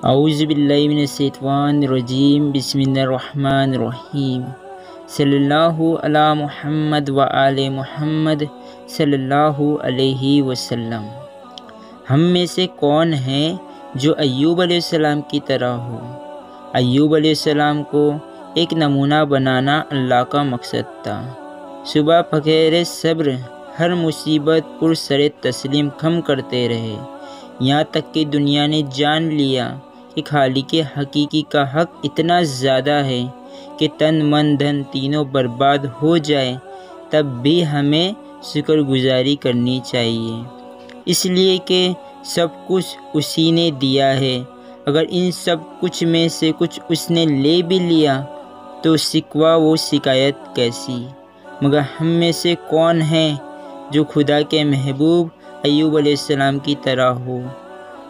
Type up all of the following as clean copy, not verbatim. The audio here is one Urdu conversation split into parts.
اعوذ باللہ من الشیطان الرجیم بسم اللہ الرحمن الرحیم صلی اللہ علی محمد و آل محمد صلی اللہ علیہ وسلم۔ ہم میں سے کون ہے جو ایوب علیہ السلام کی طرح ہو؟ ایوب علیہ السلام کو ایک نمونہ بنانا اللہ کا مقصد تھا۔ صبح بغیر صبر ہر مصیبت پر سر تسلیم خم کرتے رہے، یہاں تک کہ دنیا نے جان لیا کہ خالق حقیقی کا حق اتنا زیادہ ہے کہ تن من دھن تینوں برباد ہو جائے تب بھی ہمیں شکر گزاری کرنی چاہیے، اس لیے کہ سب کچھ اسی نے دیا ہے۔ اگر ان سب کچھ میں سے کچھ اس نے لے بھی لیا تو شکوہ و شکایت کیسی؟ مگر ہم میں سے کون ہے جو خدا کے محبوب ایوب علیہ السلام کی طرح ہو؟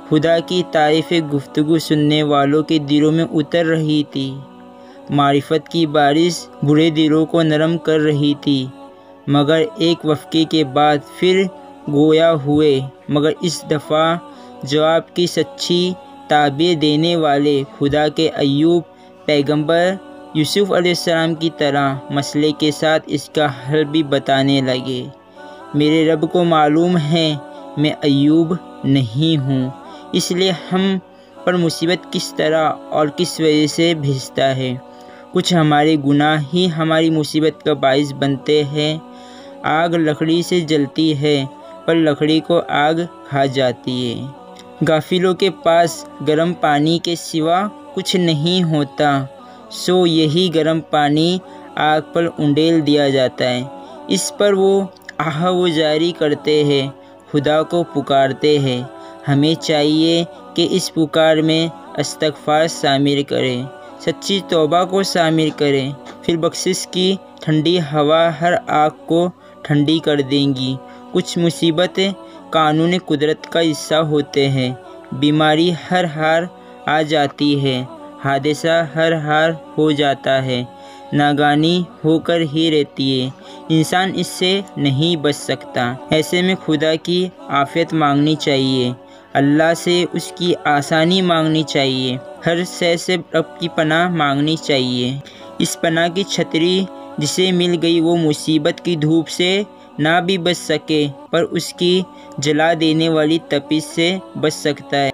خدا کی تعریف گفتگو سننے والوں کے دلوں میں اتر رہی تھی، معرفت کی بارش برے دلوں کو نرم کر رہی تھی، مگر ایک وقفے کے بعد پھر گویا ہوئے۔ مگر اس دفعہ جواب کی سچی تعبیر دینے والے خدا کے ایوب پیغمبر یوسف علیہ السلام کی طرح مسئلے کے ساتھ اس کا حل بھی بتانے لگے۔ میرے رب کو معلوم ہے میں ایوب نہیں ہوں، اس لیے ہم پر مصیبت کس طرح اور کس وجہ سے بھیجتا ہے۔ کچھ ہمارے گناہ ہی ہماری مصیبت کا باعث بنتے ہیں۔ آگ لکڑی سے جلتی ہے پر لکڑی کو آگ کھا جاتی ہے۔ غافلوں کے پاس گرم پانی کے سوا کچھ نہیں ہوتا، سو یہی گرم پانی آگ پر انڈیل دیا جاتا ہے، اس پر وہ آہ و جاری کرتے ہیں، خدا کو پکارتے ہیں۔ ہمیں چاہیے کہ اس پکار میں استغفار شامل کریں، سچی توبہ کو شامل کریں، پھر بخشش کی ٹھنڈی ہوا ہر آگ کو ٹھنڈی کر دیں گی۔ کچھ مصیبتیں قانون قدرت کا حصہ ہوتے ہیں، بیماری ہر حال آ جاتی ہے، حادثہ ہر حال ہو جاتا ہے، ناگہانی ہو کر ہی رہتی ہے، انسان اس سے نہیں بچ سکتا۔ ایسے میں خدا کی عافیت مانگنی چاہیے، اللہ سے اس کی آسانی مانگنی چاہیے، ہر شے سے رب کی پناہ مانگنی چاہیے۔ اس پناہ کی چھتری جسے مل گئی وہ مصیبت کی دھوپ سے نہ بھی بچ سکے پر اس کی جلا دینے والی تپش سے بچ سکتا ہے۔